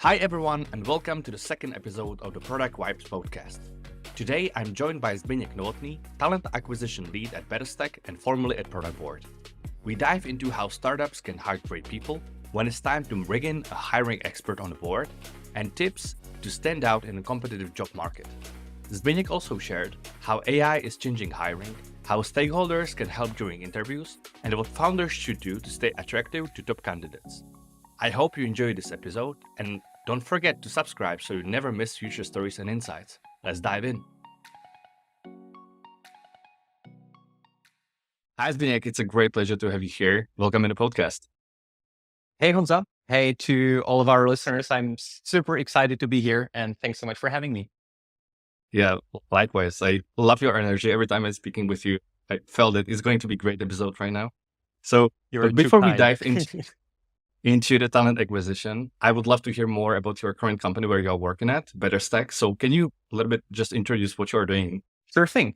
Hi everyone and welcome to the second episode of the Product Vibes podcast. Today I'm joined by Zbyněk Novotný, talent acquisition lead at Betterstack and formerly at Productboard. We dive into how startups can hire great people, when it's time to bring in a hiring expert on the board, and tips to stand out in a competitive job market. Zbyněk also shared how AI is changing hiring, how stakeholders can help during interviews, and what founders should do to stay attractive to top candidates. I hope you enjoyed this episode and don't forget to subscribe so you never miss future stories and insights. Let's dive in. Hi Zbyněk, it's a great pleasure to have you here. Welcome in the podcast. Hey, Honza. Hey to all of our listeners. I'm super excited to be here and thanks so much for having me. Yeah, likewise. I love your energy. Every time I'm speaking with you, I felt it. It's going to be a great episode right now. So before we dive into the talent acquisition, I would love to hear more about your current company where you're working at, Betterstack. So can you a little bit just introduce what you're doing? Sure thing.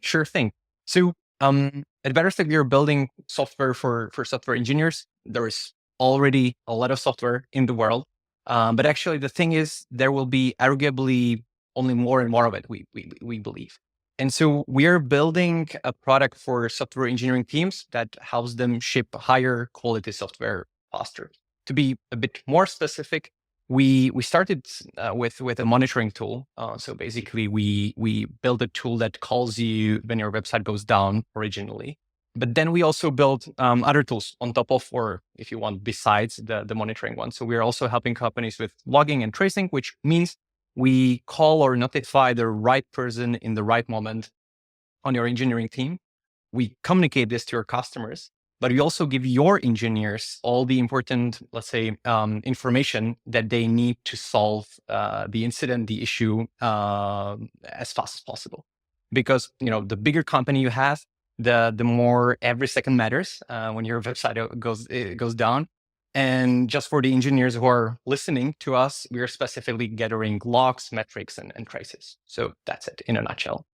So at Betterstack, we are building software for software engineers. There is already a lot of software in the world. But actually the thing is, there will be arguably only more and more of it, we believe. And so we are building a product for software engineering teams that helps them ship higher quality software faster. To be a bit more specific, we started with a monitoring tool. So basically, we built a tool that calls you when your website goes down originally. But then we also built other tools on top of, or if you want, besides the monitoring one. So we're also helping companies with logging and tracing, which means we call or notify the right person in the right moment on your engineering team. We communicate this to your customers. But we also give your engineers all the important, let's say, information that they need to solve the incident, the issue as fast as possible. Because the bigger company you have, the more every second matters when your website goes down. And just for the engineers who are listening to us, we are specifically gathering logs, metrics, and traces. So that's it in a nutshell.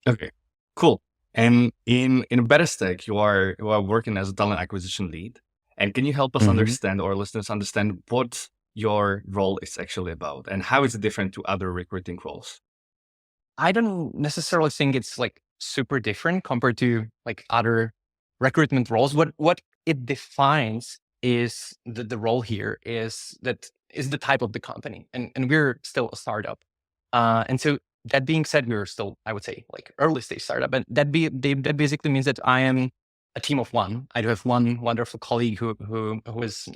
Okay, cool. And in Betterstack, you are working as a talent acquisition lead. And can you help us understand, or listeners understand, what your role is actually about and how is it different to other recruiting roles? I don't necessarily think it's like super different compared to like other recruitment roles. What it defines is the role here is the type of the company, and we're still a startup, and so. That being said, we're still, I would say, like early stage startup, and that basically means that I am a team of one. I do have one wonderful colleague who is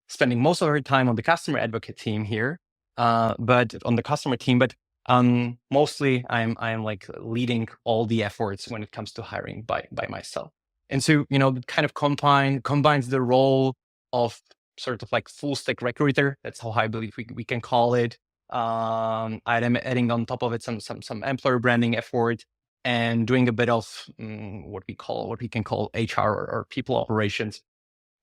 spending most of her time on the customer advocate team here, but on the customer team. But mostly, I'm like leading all the efforts when it comes to hiring by myself. And so it kind of combines the role of sort of like full stack recruiter. That's how I believe we can call it. I'm adding on top of it some employer branding effort and doing a bit of what we can call HR or people operations,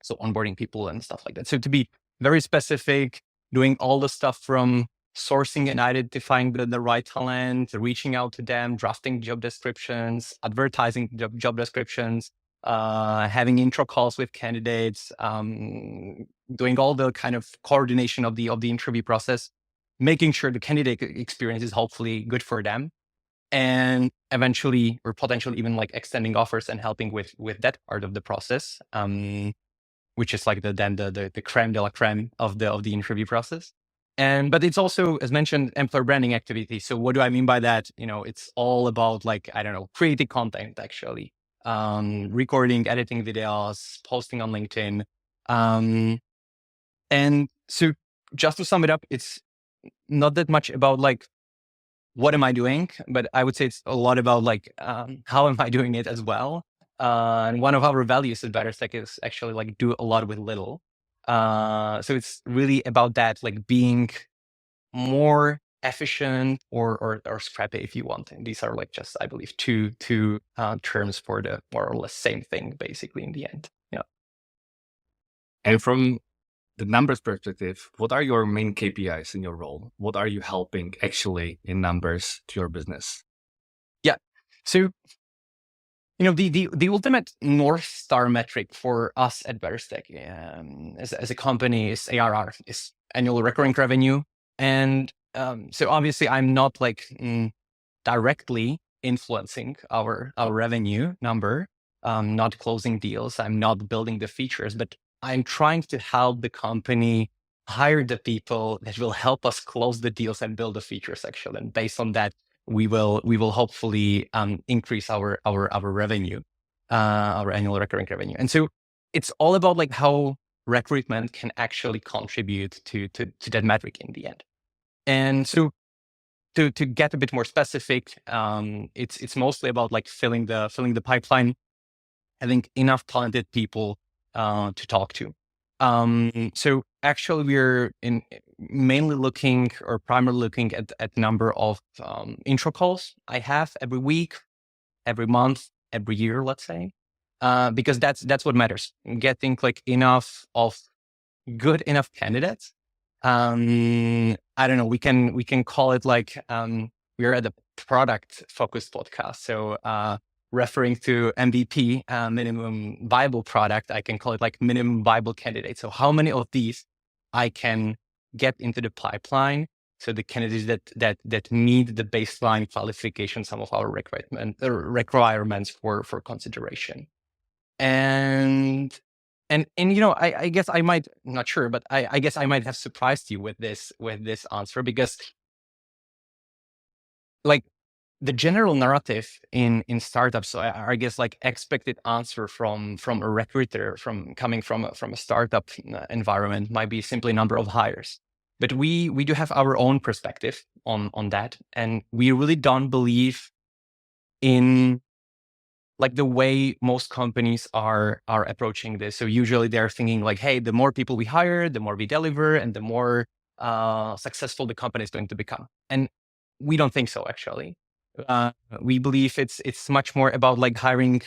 so onboarding people and stuff like that. So to be very specific, doing all the stuff from sourcing and identifying the right talent, reaching out to them, drafting job descriptions, advertising job descriptions, having intro calls with candidates, doing all the kind of coordination of the interview process, making sure the candidate experience is hopefully good for them, and eventually or potentially even like extending offers and helping with that part of the process, which is like the creme de la creme of the interview process. But it's also, as mentioned, employer branding activity. So what do I mean by that? It's all about like, I don't know, creating content actually, recording, editing videos, posting on LinkedIn. And so just to sum it up, it's not that much about like, what am I doing? But I would say it's a lot about like, how am I doing it as well? And one of our values at Betterstack is actually like do a lot with little. So it's really about that, like being more efficient or scrappy if you want. And these are like just, I believe, two terms for the more or less same thing, basically in the end. Yeah. And from the numbers perspective, what are your main KPIs in your role? What are you helping actually in numbers to your business? Yeah. So The ultimate North Star metric for us at Betterstack as a company is ARR, is annual recurring revenue. And so obviously I'm not directly influencing our revenue number, not closing deals. I'm not building the features, but I'm trying to help the company hire the people that will help us close the deals and build the features actually. And based on that, we will hopefully increase our revenue, our annual recurring revenue. And so it's all about how recruitment can actually contribute to that metric in the end. And so to get a bit more specific, it's mostly about filling the pipeline, having enough talented people to talk to. So actually we're mainly looking or primarily looking at number of intro calls I have every week, every month, every year, let's say, because that's what matters. Getting enough of good enough candidates. I don't know. We can call it we're at a product focused podcast. So referring to MVP, minimum viable product, I can call it minimum viable candidate. So how many of these I can get into the pipeline? So the candidates that meet the baseline qualification, some of our requirements for consideration. And I guess I might, not sure, but I guess I might have surprised you with this answer, because the general narrative in startups, so I guess expected answer from a recruiter coming from a startup environment might be simply number of hires. But we do have our own perspective on that, and we really don't believe in the way most companies are approaching this. So usually they're thinking hey, the more people we hire, the more we deliver, and the more successful the company is going to become. And we don't think so, actually. We believe it's much more about hiring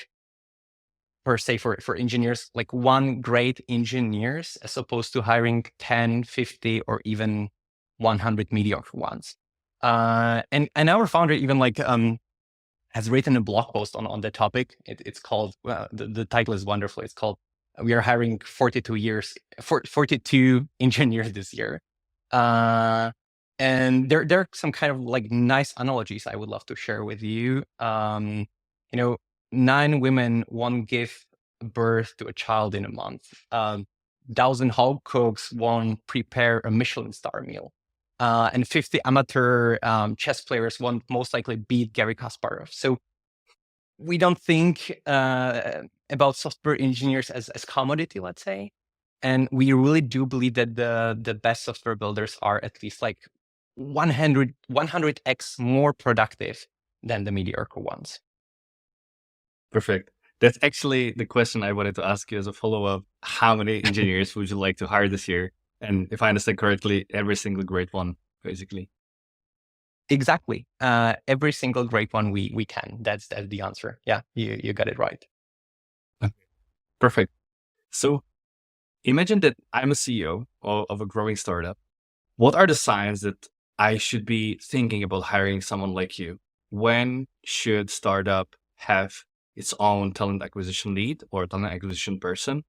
per se for engineers, one great engineers, as opposed to hiring 10, 50, or even 100 mediocre ones. And our founder even has written a blog post on the topic. It's called, the title is wonderful. It's called, "We are hiring 42 engineers this year." And there are some kind of nice analogies I would love to share with you. 9 women won't give birth to a child in a month. 1,000 home cooks won't prepare a Michelin star meal. And 50 amateur chess players won't most likely beat Garry Kasparov. So we don't think about software engineers as commodity, let's say. And we really do believe that the best software builders are at least 100x more productive than the mediocre ones. Perfect. That's actually the question I wanted to ask you as a follow-up. How many engineers would you like to hire this year? And if I understand correctly, every single great one, basically. Exactly. Every single great one we can. That's the answer. Yeah, you got it right. Perfect. So imagine that I'm a CEO of a growing startup. What are the signs that I should be thinking about hiring someone like you? When should startup have its own talent acquisition lead or talent acquisition person,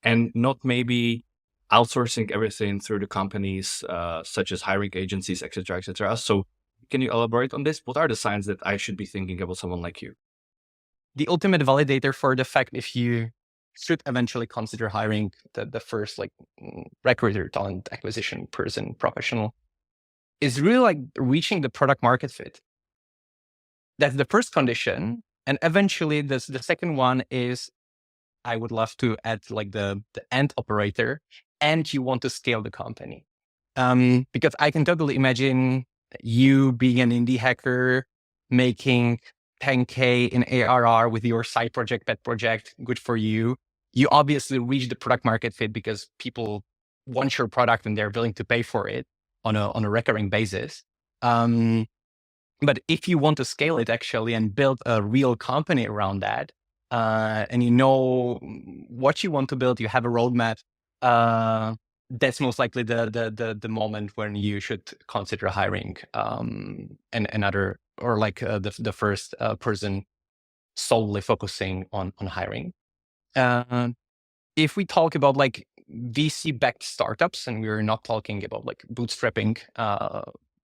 and not maybe outsourcing everything through the companies, such as hiring agencies, etc., etc. So can you elaborate on this? What are the signs that I should be thinking about someone like you? The ultimate validator for the fact if you should eventually consider hiring the first recruiter, talent acquisition person, professional, is really reaching the product market fit. That's the first condition. And eventually the second one is, I would love to add the end operator, and you want to scale the company. Because I can totally imagine you being an indie hacker, making 10K in ARR with your side project, pet project, good for you. You obviously reach the product market fit because people want your product and they're willing to pay for it on a recurring basis. But if you want to scale it actually and build a real company around that, and you know what you want to build, you have a roadmap, that's most likely the moment when you should consider hiring another, or the first person solely focusing on hiring. If we talk about like VC-backed startups, and we're not talking about like bootstrapping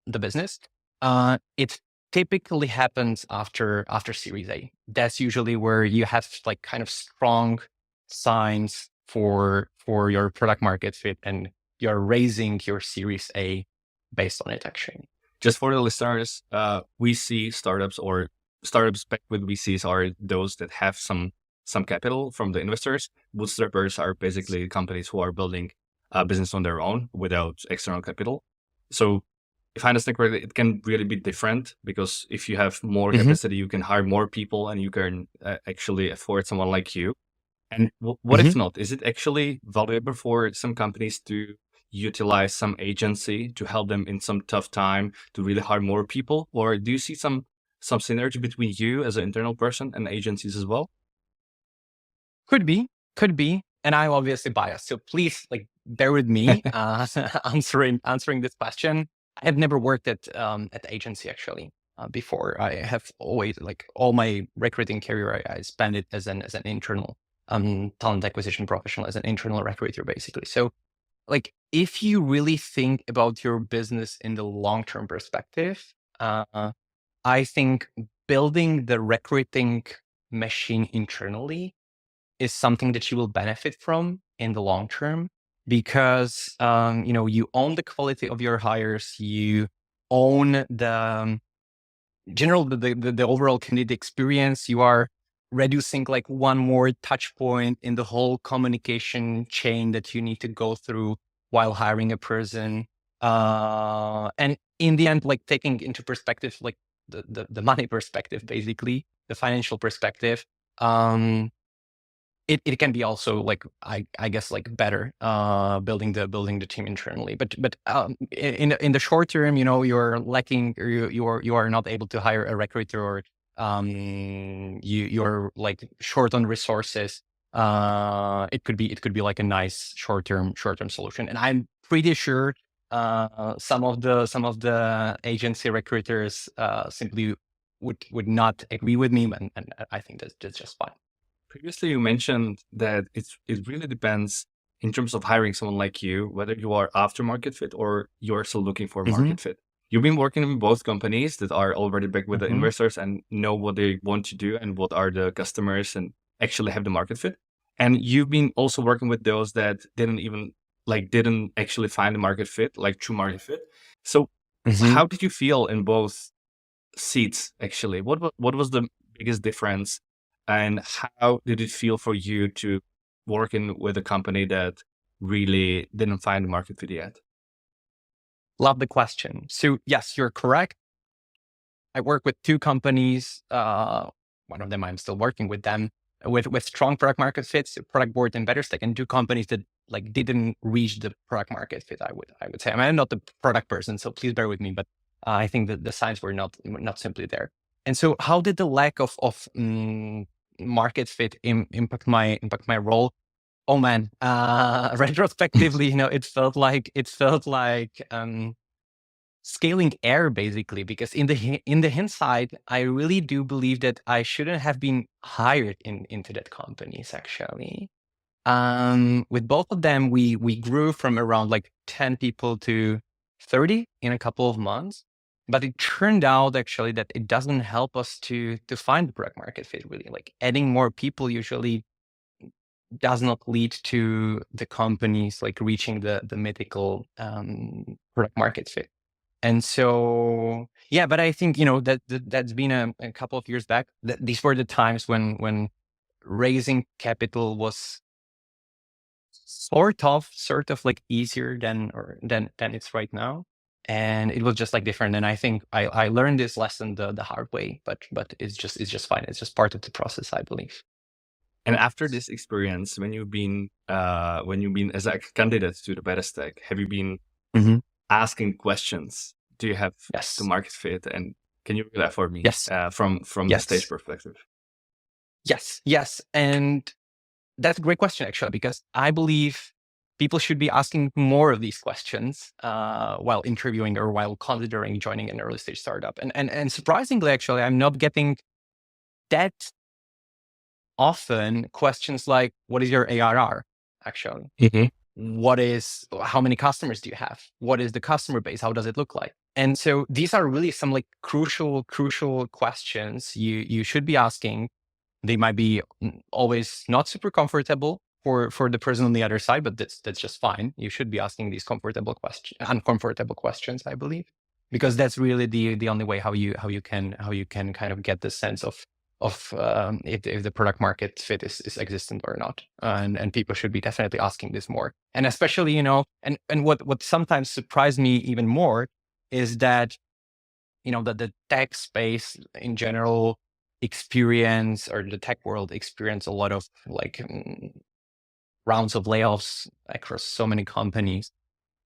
the business, it typically happens after Series A. That's usually where you have like kind of strong signs for your product market fit, and you're raising your Series A based on it, actually. Just for the listeners, VC startups or startups backed with VCs are those that have some capital from the investors. Bootstrappers are basically companies who are building a business on their own without external capital. So if I understand correctly, it can really be different, because if you have more capacity, you can hire more people and you can actually afford someone like you. And what if not? Is it actually valuable for some companies to utilize some agency to help them in some tough time to really hire more people? Or do you see some synergy between you as an internal person and agencies as well? Could be. And I'm obviously biased, so please like bear with me answering this question. I have never worked at the agency actually before. I have always, like, all my recruiting career, I spent it as an internal talent acquisition professional, as an internal recruiter, basically. So, like, if you really think about your business in the long-term perspective, I think building the recruiting machine internally is something that you will benefit from in the long term, because you own the quality of your hires, you own the the overall candidate experience. You are reducing like one more touch point in the whole communication chain that you need to go through while hiring a person. And in the end, like, taking into perspective, like the money perspective, basically the financial perspective, it can be also, like, I guess, like, better building the team internally. But in the short term, you're lacking, or you are not able to hire a recruiter, or you're like short on resources. It could be like a nice short term solution. And I'm pretty sure some of the agency recruiters simply would not agree with me, and I think that's just fine. Previously, you mentioned that it really depends in terms of hiring someone like you, whether you are after market fit or you're still looking for market fit. You've been working in both companies that are already back with the investors and know what they want to do and what are the customers and actually have the market fit. And you've been also working with those that didn't actually find the market fit, like true market fit. So how did you feel in both seats, actually? What was the biggest difference? And how did it feel for you to work with a company that really didn't find the market fit yet? Love the question. So yes, you're correct. I work with two companies. One of them, I'm still working with them with strong product market fits, Productboard and Betterstack, and two companies that like didn't reach the product market fit. I would say. I mean, I'm not the product person, so please bear with me. But I think that the signs were not simply there. And so, how did the lack of market fit impact my role? Oh man, retrospectively, it felt like scaling air, basically, because in the hindsight, I really do believe that I shouldn't have been hired into that companies, actually. With both of them, we grew from around like 10 people to 30 in a couple of months. But it turned out actually that it doesn't help us to find the product market fit, really. Like, adding more people usually does not lead to the companies like reaching the mythical product market fit. And so, yeah, but I think, that's been a couple of years back. These were the times when raising capital was sort of like easier than it's right now. And it was just like different. And I think I learned this lesson the hard way, but it's just fine. It's just part of the process, I believe. And after this experience, when you've been as a candidate to the Betterstack, have you been asking questions? Do you have the market fit? And can you do that for me? Yes. From the stage perspective. Yes. And that's a great question, actually, because I believe people should be asking more of these questions while interviewing or while considering joining an early stage startup. And surprisingly, actually, I'm not getting that often questions like, what is your ARR actually? How many customers do you have? What is the customer base? How does it look like? And so these are really some like crucial questions you should be asking. They might be always not super comfortable for the person on the other side, but that's just fine. You should be asking these uncomfortable questions, I believe, because that's really the only way how you can kind of get the sense of if the product market fit is existent or not. And people should be definitely asking this more. And especially, and what sometimes surprised me even more is that, that the tech space in general experience, or the tech world experience, a lot of like rounds of layoffs across so many companies.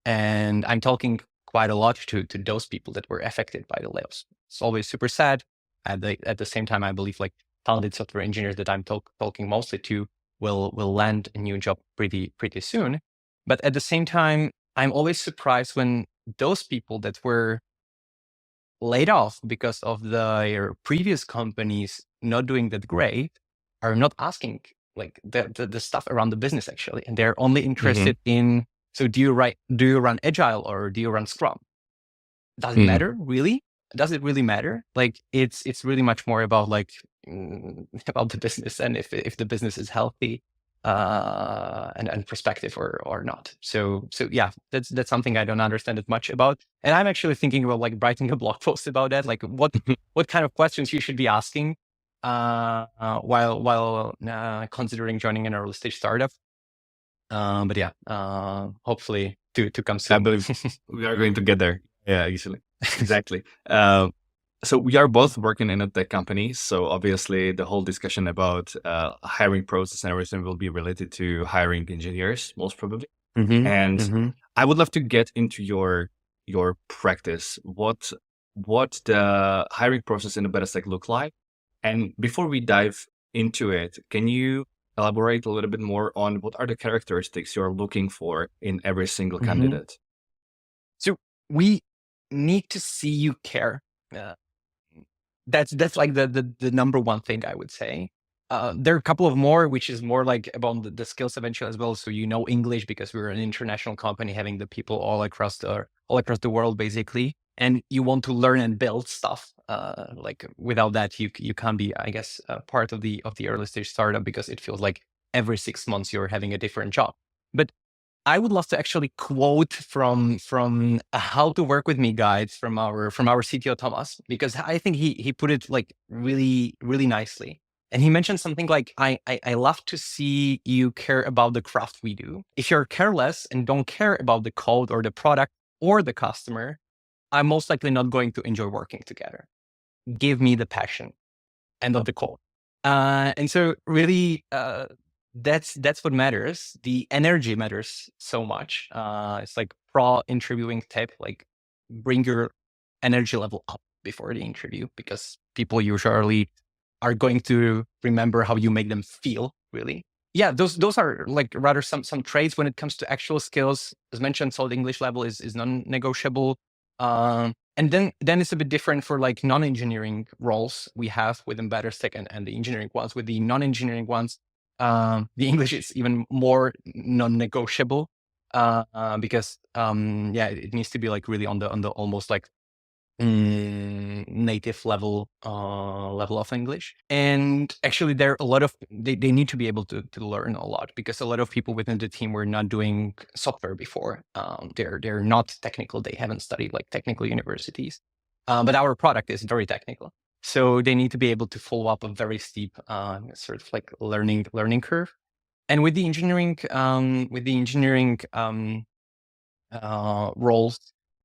And I'm talking quite a lot to those people that were affected by the layoffs. It's always super sad. At the same time, I believe like talented software engineers that I'm talking mostly to will land a new job pretty soon. But at the same time, I'm always surprised when those people that were laid off because of their previous companies not doing that great are not asking like the stuff around the business actually, and they're only interested in, so do you run agile or do you run Scrum? Does it matter really? Does it really matter? Like it's really much more about like about the business, and if the business is healthy and perspective or not. So yeah, that's something I don't understand as much about. And I'm actually thinking about like writing a blog post about that, like what kind of questions you should be asking while considering joining an early stage startup. But yeah, hopefully to come soon. I believe we are going to get there. Yeah, easily. Exactly. So we are both working in a tech company. So obviously the whole discussion about hiring process and everything will be related to hiring engineers, most probably. And I would love to get into your practice. What the hiring process in the Betastech look like? And before we dive into it, can you elaborate a little bit more on what are the characteristics you're looking for in every single candidate? So we need to see you care. That's like the number one thing I would say. There are a couple of more, which is more like about the skills eventually as well. So English, because we're an international company having the people all across the world basically, and you want to learn and build stuff. Like without that, you can't be, I guess, part of the early stage startup, because it feels like every 6 months you're having a different job. But I would love to actually quote from How to Work with Me guides from our CTO Thomas, because I think he put it like really, really nicely. And he mentioned something like, I love to see you care about the craft we do. If you're careless and don't care about the code or the product or the customer, I'm most likely not going to enjoy working together. Give me the passion and not the code. And so really, that's what matters. The energy matters so much. It's like pro interviewing tip, like bring your energy level up before the interview, because people usually are going to remember how you make them feel, really. Yeah, those are like rather some traits. When it comes to actual skills, as mentioned, solid English level is non-negotiable. And then it's a bit different for like non-engineering roles we have within Betastech and the engineering ones. With the non-engineering ones, the English is even more non-negotiable because it needs to be like really on the almost like native level of English. And actually there are a lot of they need to be able to learn a lot, because a lot of people within the team were not doing software before. They're not technical. They haven't studied like technical universities, but our product is very technical, so they need to be able to follow up a very steep sort of like learning curve. And with the engineering roles,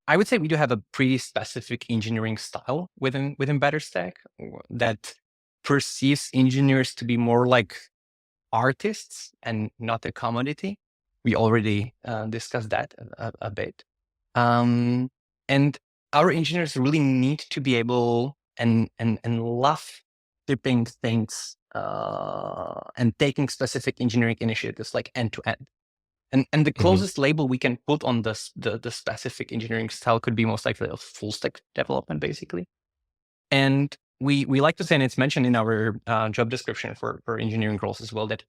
I would say we do have a pretty specific engineering style within Betastech that perceives engineers to be more like artists and not a commodity. We already discussed that a bit. And our engineers really need to be able and love shipping things and taking specific engineering initiatives like end to end. And the closest label we can put on the specific engineering style could be most likely a full stack development, basically. And we like to say, and it's mentioned in our job description for engineering roles as well, that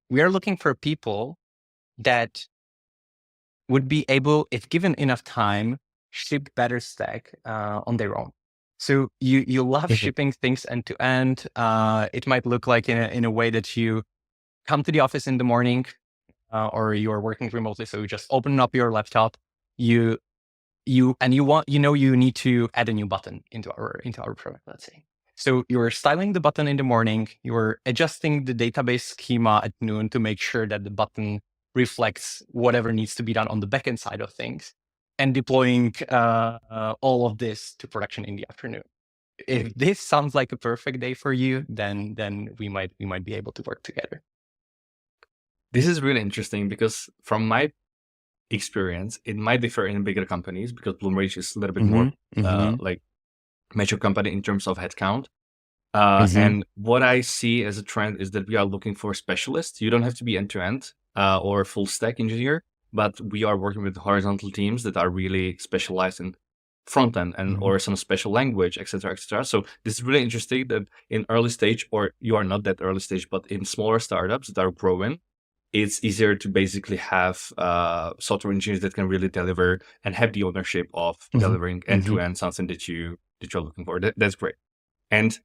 we are looking for people that would be able, if given enough time, ship better stack on their own. So you love shipping things end to end. It might look like in a way that you come to the office in the morning, or you are working remotely. So you just open up your laptop, you need to add a new button into our product, let's say. So you're styling the button in the morning, you're adjusting the database schema at noon to make sure that the button reflects whatever needs to be done on the backend side of things, and deploying all of this to production in the afternoon. If this sounds like a perfect day for you, then we might be able to work together. This is really interesting because from my experience, it might differ in bigger companies because Bloomreach is a little bit more like major company in terms of headcount. And what I see as a trend is that we are looking for specialists. You don't have to be end-to-end or full stack engineer, but we are working with horizontal teams that are really specialized in front end and or some special language, etc., etc. So this is really interesting that in early stage, or you are not that early stage, but in smaller startups that are growing, it's easier to basically have software engineers that can really deliver and have the ownership of delivering end-to-end something that you're looking for. That's great. And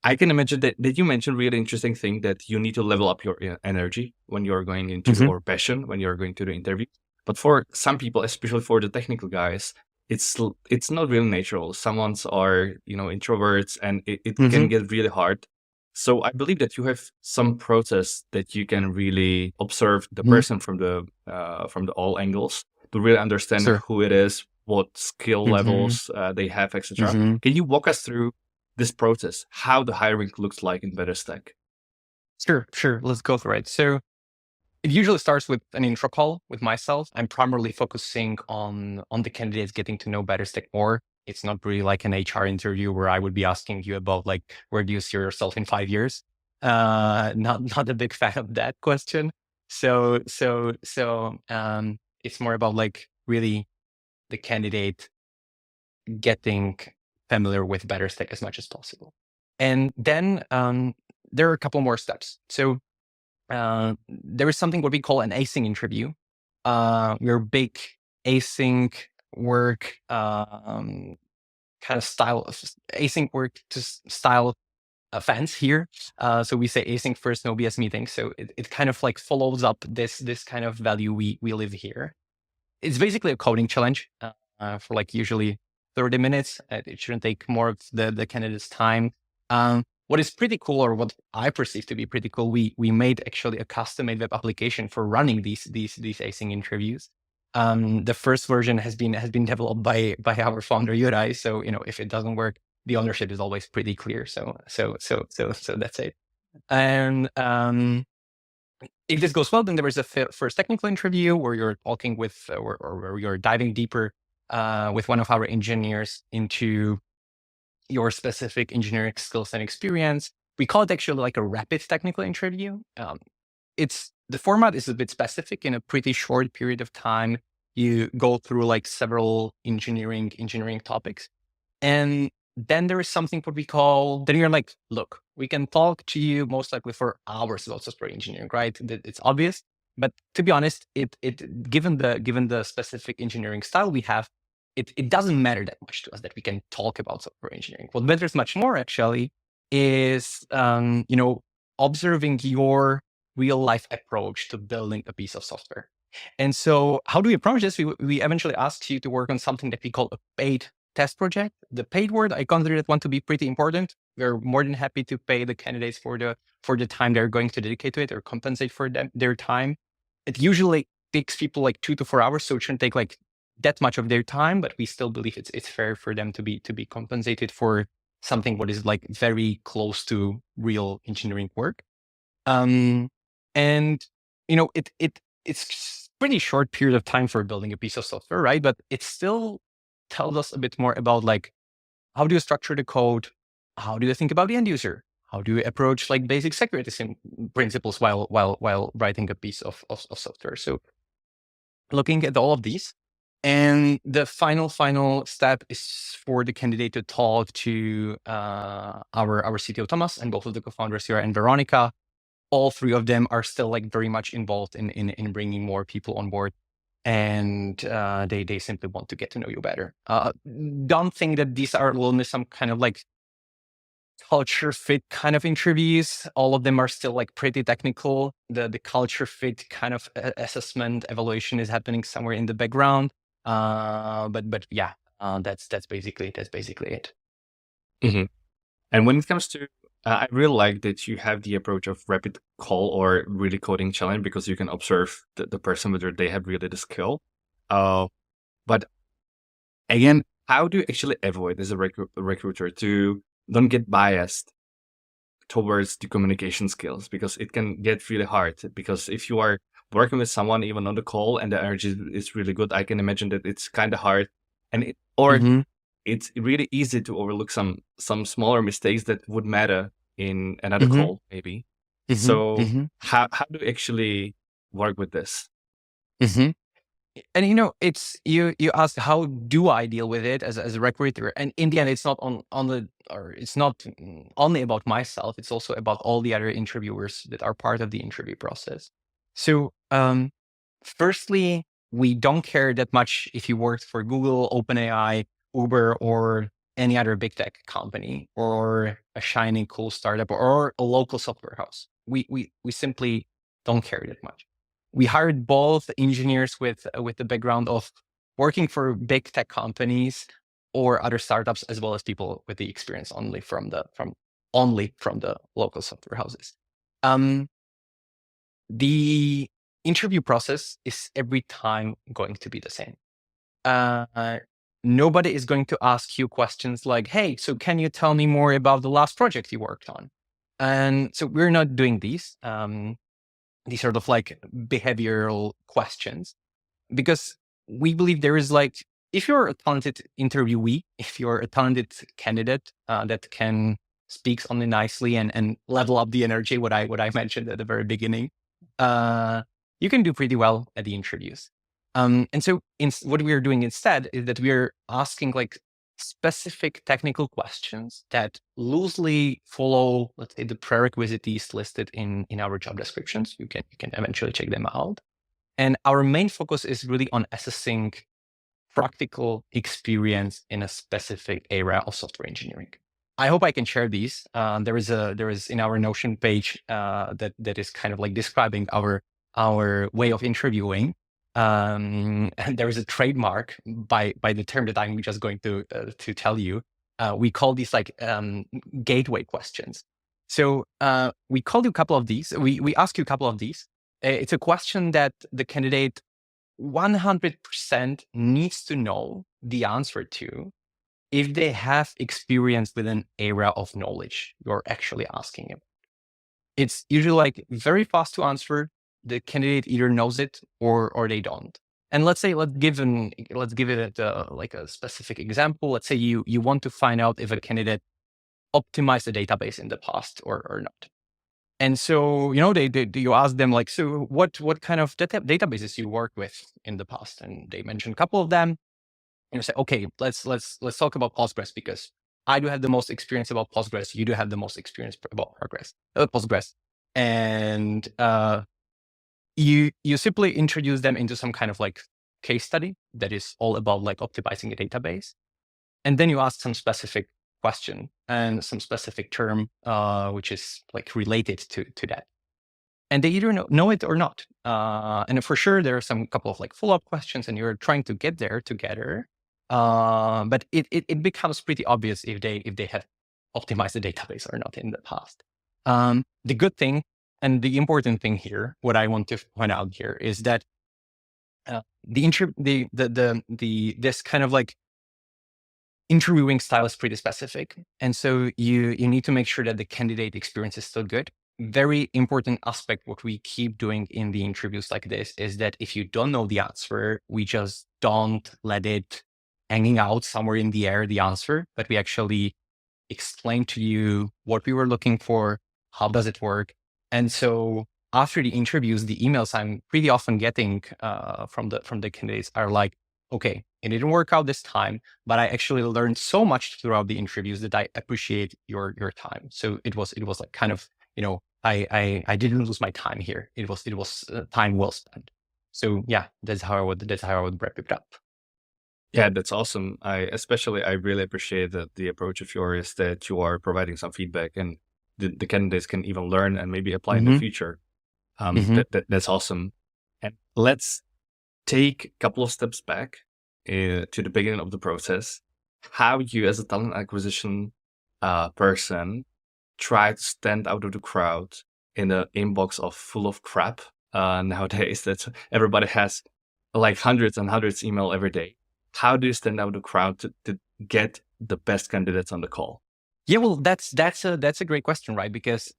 I can imagine that you mentioned really interesting thing that you need to level up your energy when you're going into or passion when you're going to the interview. But for some people, especially for the technical guys, it's not really natural. Someone's are introverts, and it can get really hard. So I believe that you have some process that you can really observe the person from the all angles to really understand who it is, what skill levels they have, etc. Can you walk us through this process, how the hiring looks like in BetterStack? Sure. Let's go through it. So it usually starts with an intro call with myself. I'm primarily focusing on the candidates getting to know BetterStack more. It's not really like an HR interview where I would be asking you about like, where do you see yourself in 5 years? Not a big fan of that question. So it's more about like really the candidate getting familiar with BetterStack as much as possible. And then there are a couple more steps. So there is something what we call an async interview. We're big async work kind of style, async work to style fans here. So we say async first, no BS meeting. So it kind of like follows up this kind of value we live here. It's basically a coding challenge for like usually 30 minutes. It shouldn't take more of the candidate's time. What is pretty cool, or what I perceive to be pretty cool, we made actually a custom-made web application for running these async interviews. The first version has been developed by our founder Juraj. So if it doesn't work, the ownership is always pretty clear. So that's it. And if this goes well, then there is a first technical interview where you're talking with, or where you're diving deeper with one of our engineers into your specific engineering skills and experience. We call it actually like a rapid technical interview. The format is a bit specific. In a pretty short period of time, you go through like several engineering topics. And then there is something what we call, then you're like, look, we can talk to you most likely for hours about software engineering, right? It's obvious. But to be honest, given the specific engineering style we have, it doesn't matter that much to us that we can talk about software engineering. What matters much more actually is observing your real life approach to building a piece of software. And so how do we approach this? We eventually asked you to work on something that we call a paid test project. The paid word, I consider that one to be pretty important. We're more than happy to pay the candidates for the time they're going to dedicate to it, or compensate for their time. It usually takes people like 2 to 4 hours, so it shouldn't take like that much of their time, but we still believe it's fair for them to be compensated for something what is like very close to real engineering work. And it's pretty short period of time for building a piece of software, right? But it still tells us a bit more about like, how do you structure the code? How do you think about the end user? How do you approach like basic security principles while writing a piece of software? So looking at all of these, And the final step is for the candidate to talk to our CTO Thomas and both of the co-founders here and Veronica. All three of them are still like very much involved in bringing more people on board, and they simply want to get to know you better. Don't think that these are only some kind of like culture fit kind of interviews. All of them are still like pretty technical. The culture fit kind of assessment evaluation is happening somewhere in the background. But yeah, that's basically it. Mhm. And when it comes to, I really like that you have the approach of rapid call or really coding challenge, because you can observe the person whether they have really the skill. But again, how do you actually avoid as a recruiter to don't get biased towards the communication skills? Because it can get really hard, because if you are working with someone even on the call and the energy is really good, I can imagine that it's kind of hard, and it's really easy to overlook some smaller mistakes that would matter in another call, maybe. So how do you actually work with this? And it's you asked how do I deal with it as a recruiter, and in the end, it's not it's not only about myself. It's also about all the other interviewers that are part of the interview process. So, firstly, we don't care that much if you worked for Google, OpenAI, Uber, or any other big tech company, or a shiny cool startup, or a local software house. We simply don't care that much. We hired both engineers with the background of working for big tech companies or other startups, as well as people with the experience only from the local software houses. The interview process is every time going to be the same. Nobody is going to ask you questions like, "Hey, so can you tell me more about the last project you worked on?" And so we're not doing these. These sort of like behavioral questions, because we believe there is like, if you're a talented interviewee, if you're a talented candidate that can speak something nicely and level up the energy, what I mentioned at the very beginning, you can do pretty well at the interviews. And so what we are doing instead is that we are asking like specific technical questions that loosely follow, let's say, the prerequisites listed in our job descriptions. You can eventually check them out. And our main focus is really on assessing practical experience in a specific area of software engineering. I hope I can share these. There is in our Notion page that is kind of like describing our way of interviewing. And there is a trademark by the term that I'm just going to tell you. We call these like gateway questions. So we called you a couple of these. We ask you a couple of these. It's a question that the candidate 100% needs to know the answer to if they have experience with an area of knowledge you're actually asking about. It's usually like very fast to answer. The candidate either knows it or they don't. And let's give it like a specific example. Let's say you want to find out if a candidate optimized a database in the past or not. And so, you ask them like, so what kind of databases you worked with in the past? And they mention a couple of them. And you say, okay, let's talk about Postgres, because I do have the most experience about Postgres. You do have the most experience about Postgres. And you simply introduce them into some kind of like case study that is all about like optimizing a database. And then you ask some specific question and some specific term, which is like related to that. And they either know it or not. And for sure, there are some couple of like follow-up questions, and you're trying to get there together. But it becomes pretty obvious if they have optimized the database or not in the past. The good thing and the important thing here, what I want to point out here, is that this kind of like interviewing style is pretty specific. And so you need to make sure that the candidate experience is still good. Very important aspect, what we keep doing in the interviews like this, is that if you don't know the answer, we just don't let it hanging out somewhere in the air, the answer, but we actually explain to you what we were looking for, how does it work. And so after the interviews, the emails I'm pretty often getting from the candidates are like, okay, it didn't work out this time, but I actually learned so much throughout the interviews that I appreciate your time. So it was like kind of, I didn't lose my time here. It was time well spent. So yeah, that's how I would wrap it up. Yeah, that's awesome. I really appreciate that the approach of yours is that you are providing some feedback and the candidates can even learn and maybe apply in the future. That's awesome. And let's take a couple of steps back to the beginning of the process. How you, as a talent acquisition person, try to stand out of the crowd in an inbox full of crap nowadays. That everybody has like hundreds and hundreds email every day. How do you stand out of the crowd to get the best candidates on the call? Yeah, well, that's a great question, right? Because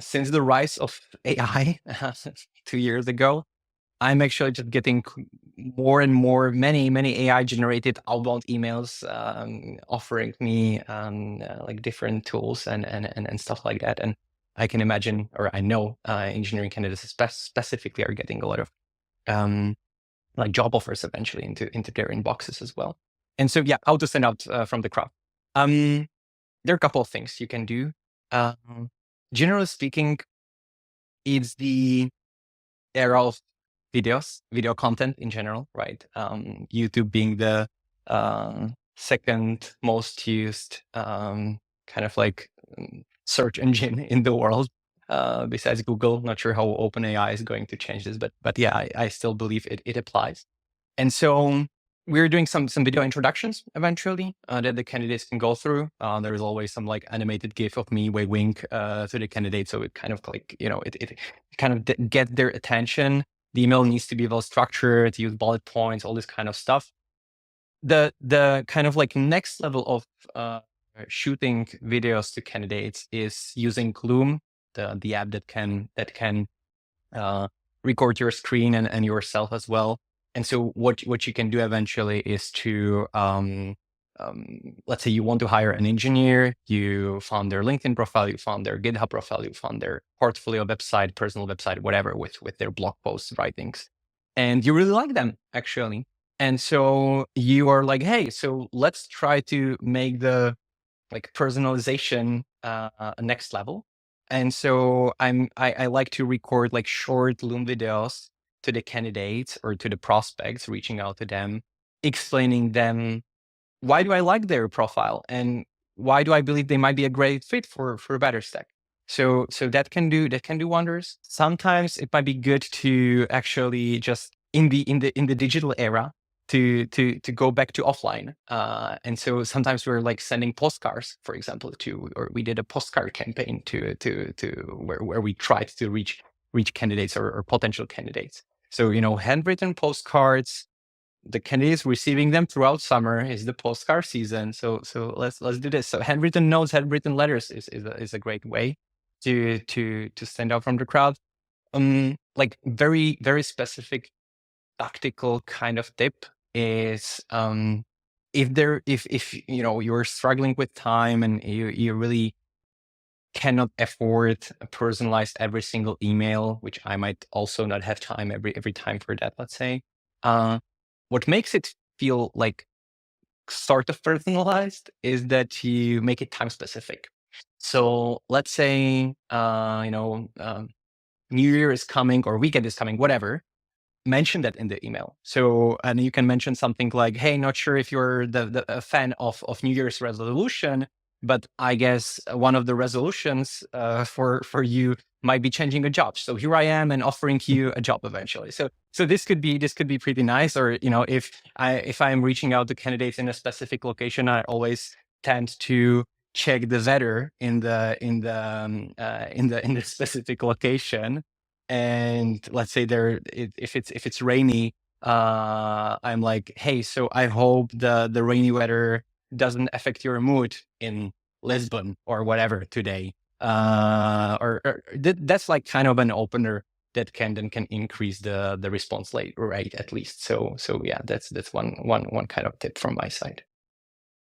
since the rise of AI 2 years ago, I'm actually just getting more and more many AI generated outbound emails offering me like different tools and stuff like that. And I can imagine, or I know, engineering candidates specifically are getting a lot of like job offers eventually into their inboxes as well. And so, yeah, how to stand out from the crowd. There are a couple of things you can do. Generally speaking, it's the era of video content in general, right? YouTube being the second most used kind of like search engine in the world, besides Google. Not sure how OpenAI is going to change this, but yeah, I still believe it applies. And so we're doing some video introductions eventually that the candidates can go through. There is always some like animated GIF of me waving to the candidate, so it kind of like it kind of get their attention. The email needs to be well structured, use bullet points, all this kind of stuff. The kind of like next level of shooting videos to candidates is using Loom, the app that can record your screen and yourself as well. And so what you can do eventually is to let's say you want to hire an engineer, you found their LinkedIn profile, you found their GitHub profile, you found their portfolio website, personal website, whatever, with their blog posts, writings, and you really like them actually. And so you are like, hey, so let's try to make the like personalization next level. And so I like to record like short Loom videos to the candidates or to the prospects, reaching out to them, explaining them why do I like their profile and why do I believe they might be a great fit for BetterStack. So that can do wonders. Sometimes it might be good to actually just in the digital era to go back to offline. And so sometimes we're like sending postcards, for example, or we did a postcard campaign to where we tried to reach candidates or potential candidates. So, handwritten postcards, the candidates receiving them throughout summer is the postcard season. So let's do this. So handwritten notes, handwritten letters is a great way to stand out from the crowd. Like very, very specific tactical kind of tip is if you're struggling with time and you really cannot afford a personalized every single email, which I might also not have time every time for that, let's say. What makes it feel like sort of personalized is that you make it time specific. So let's say New Year is coming or weekend is coming, whatever. Mention that in the email. So, and you can mention something like, hey, not sure if you're a fan of New Year's resolution, but I guess one of the resolutions for you might be changing a job. So here I am and offering you a job eventually. So this could be pretty nice. Or if I'm reaching out to candidates in a specific location, I always tend to check the weather in the specific location. And let's say if it's rainy, I'm like, hey, so I hope the rainy weather doesn't affect your mood in Lisbon or whatever today. Or that's like kind of an opener that can increase the response rate at least. So yeah, that's one kind of tip from my side.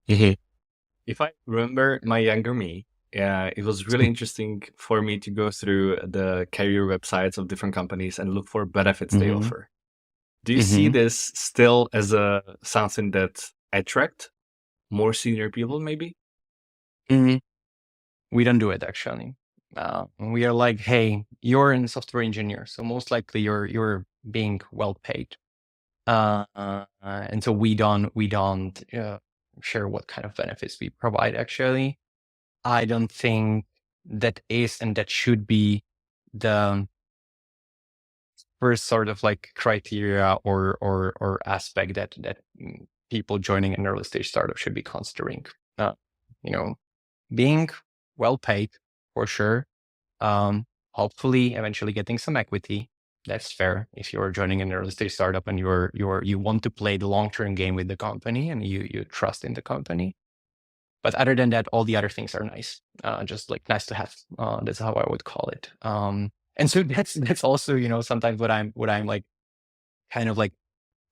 If I remember my younger me, it was really interesting for me to go through the career websites of different companies and look for benefits they offer. Do you see this still as something that attract more senior people, maybe? Mhm. We don't do it actually. We are like, hey, you're a software engineer, so most likely you're being well paid, and so we don't share what kind of benefits we provide. Actually, I don't think that is and that should be the first sort of like criteria or aspect that people joining an early stage startup should be considering. Uh, you know, being well paid for sure. Hopefully, eventually getting some equity. That's fair if you're joining an early stage startup and you want to play the long term game with the company and you trust in the company. But other than that, all the other things are nice. Just like nice to have. That's how I would call it. And so that's also sometimes what I'm like kind of like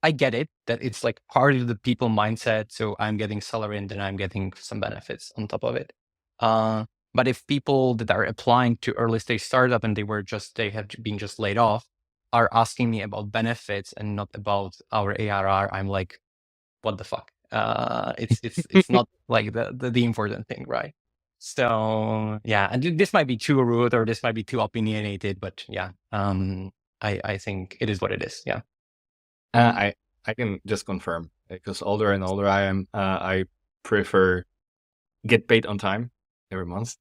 I get it that it's like part of the people mindset. So I'm getting salary and then I'm getting some benefits on top of it. But if people that are applying to early stage startup and they have been just laid off are asking me about benefits and not about our ARR, I'm like, what the fuck? It's not like the important thing, right? So yeah, and this might be too rude or this might be too opinionated, but yeah, I think it is what it is. Yeah. I can just confirm, because older and older I am, I prefer get paid on time every month,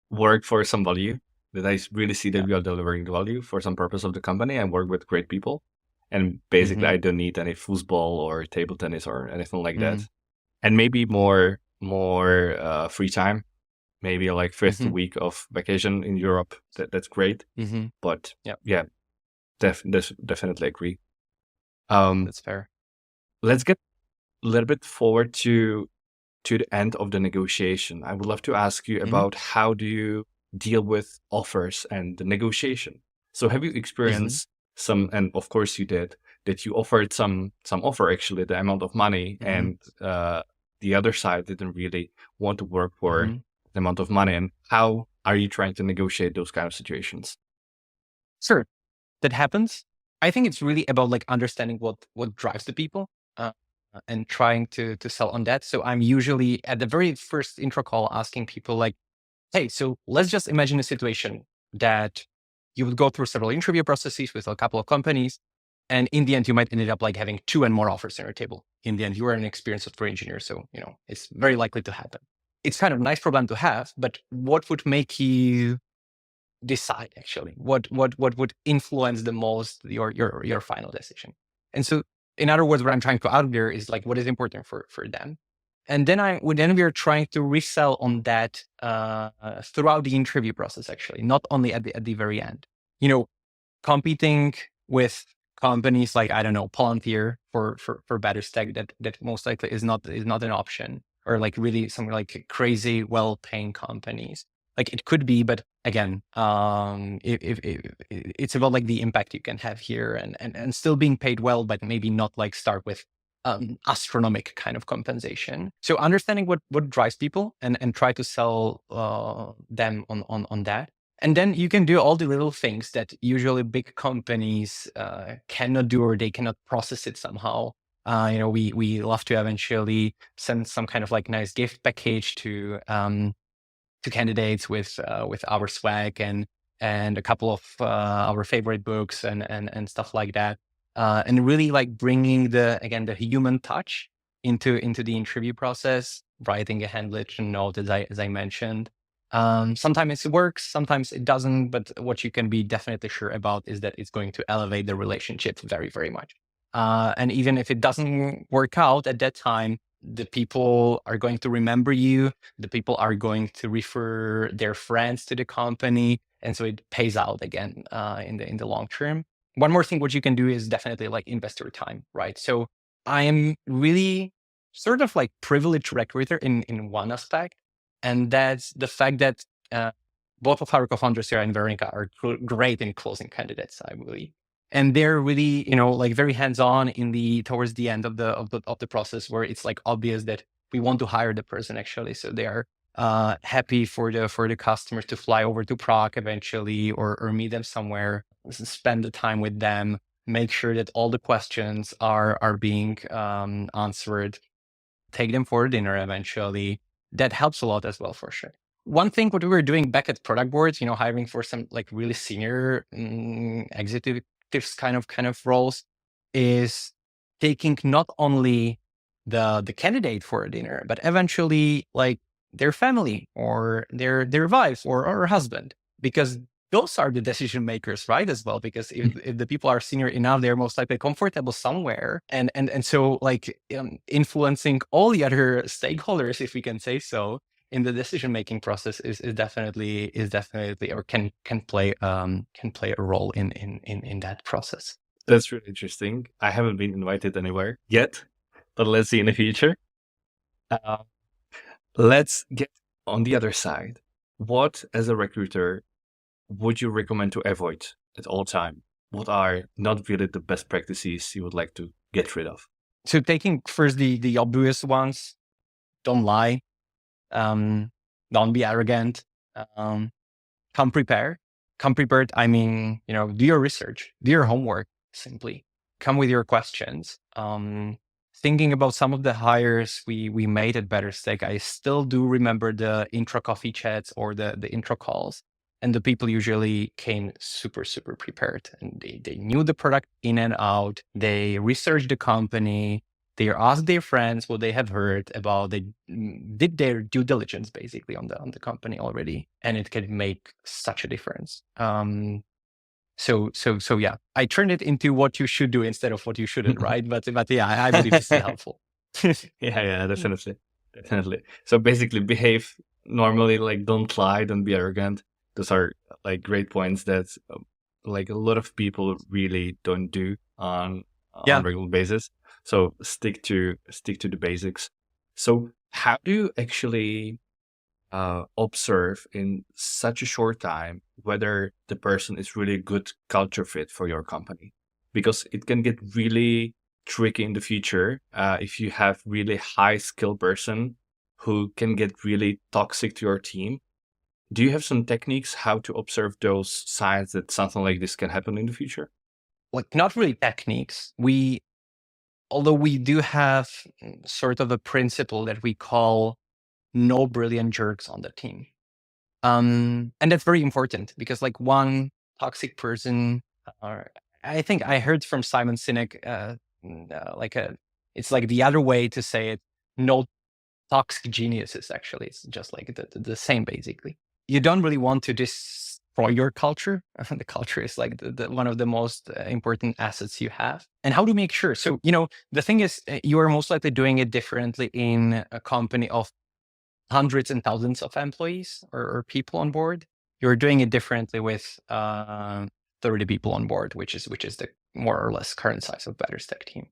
work for some value, that I really see that we are delivering the value for some purpose of the company, and work with great people. And basically, I don't need any foosball or table tennis or anything like that. And maybe more free time, maybe like fifth week of vacation in Europe. That's great. But yeah, definitely agree. That's fair. Let's get a little bit forward to the end of the negotiation. I would love to ask you about how do you deal with offers and the negotiation. So have you experienced some, and of course you did, that you offered some offer, actually the amount of money, and the other side didn't really want to work for the amount of money, and how are you trying to negotiate those kind of situations? Sure, that happens. I think it's really about like understanding what drives the people and trying to sell on that. So I'm usually at the very first intro call asking people like, hey, so let's just imagine a situation that you would go through several interview processes with a couple of companies. And in the end, you might end up like having 2 and more offers on your table. In the end, you are an experienced software engineer. So, it's very likely to happen. It's kind of a nice problem to have, but what would make you decide actually? What would influence the most your final decision? And so, in other words, what I'm trying to out there is like what is important for them. And then we are trying to resell on that throughout the interview process, actually, not only at the very end. Competing with companies like, I don't know, Palantir for better stack that most likely is not an option, or like really some like crazy well-paying companies. Like it could be, but again, if it's about like the impact you can have here and still being paid well, but maybe not like start with astronomical kind of compensation. So understanding what drives people and try to sell them on that. And then you can do all the little things that usually big companies cannot do, or they cannot process it somehow. We love to eventually send some kind of like nice gift package to candidates with our swag and a couple of our favorite books and stuff like that. And really like bringing the human touch into the interview process, writing a handwritten note as I mentioned. Sometimes it works, sometimes it doesn't, but what you can be definitely sure about is that it's going to elevate the relationship very, very much. And even if it doesn't work out at that time, the people are going to remember you. The people are going to refer their friends to the company. And so it pays out again in the long term. One more thing what you can do is definitely like invest your time, right? So I am really sort of like privileged recruiter in one aspect. And that's the fact that both of our co-founders here and Veronica are great in closing candidates, I believe. And they're really, like very hands-on towards the end of the process, where it's like obvious that we want to hire the person actually. So they are happy for the customers to fly over to Prague eventually, or meet them somewhere, spend the time with them, make sure that all the questions are being answered, take them for dinner eventually. That helps a lot as well, for sure. One thing what we were doing back at Productboard, hiring for some like really senior executives kind of roles, is taking not only the candidate for a dinner, but eventually like their family or their wife or husband, because those are the decision makers, right? As well, because if the people are senior enough, they're most likely comfortable somewhere, and so like influencing all the other stakeholders, if we can say so, in the decision making process is definitely or can play a role in that process. That's really interesting. I haven't been invited anywhere yet, but let's see in the future. Let's get on the other side. What, as a recruiter, would you recommend to avoid at all time? What are not really the best practices you would like to get rid of? So taking first the obvious ones, don't lie, don't be arrogant, come prepared. Come prepared, I mean, do your research, do your homework, simply. Come with your questions. Thinking about some of the hires we made at BetterStack, I still do remember the intro coffee chats or the intro calls. And the people usually came super, super prepared. And they knew the product in and out. They researched the company. They asked their friends what they have heard about. They did their due diligence basically on the company already, and it can make such a difference. So yeah, I turned it into what you should do instead of what you shouldn't, right? But yeah, I believe it's helpful. Yeah, definitely. So basically, behave normally, like don't lie, don't be arrogant. Those are like great points that like a lot of people really don't do on a regular basis. So stick to the basics. So how do you actually observe in such a short time whether the person is really a good culture fit for your company? Because it can get really tricky in the future if you have really high skill person who can get really toxic to your team. Do you have some techniques how to observe those signs that something like this can happen in the future? Like, not really techniques. Although we do have sort of a principle that we call no brilliant jerks on the team. And that's very important because like one toxic person, I think I heard from Simon Sinek, it's like the other way to say it, no toxic geniuses, actually. It's just like the same, basically. You don't really want to destroy your culture. The culture is like the one of the most important assets you have. And how to make sure? So, the thing is, you are most likely doing it differently in a company of hundreds and thousands of employees or people on board. You're doing it differently with 30 people on board, which is the more or less current size of BetterStack team.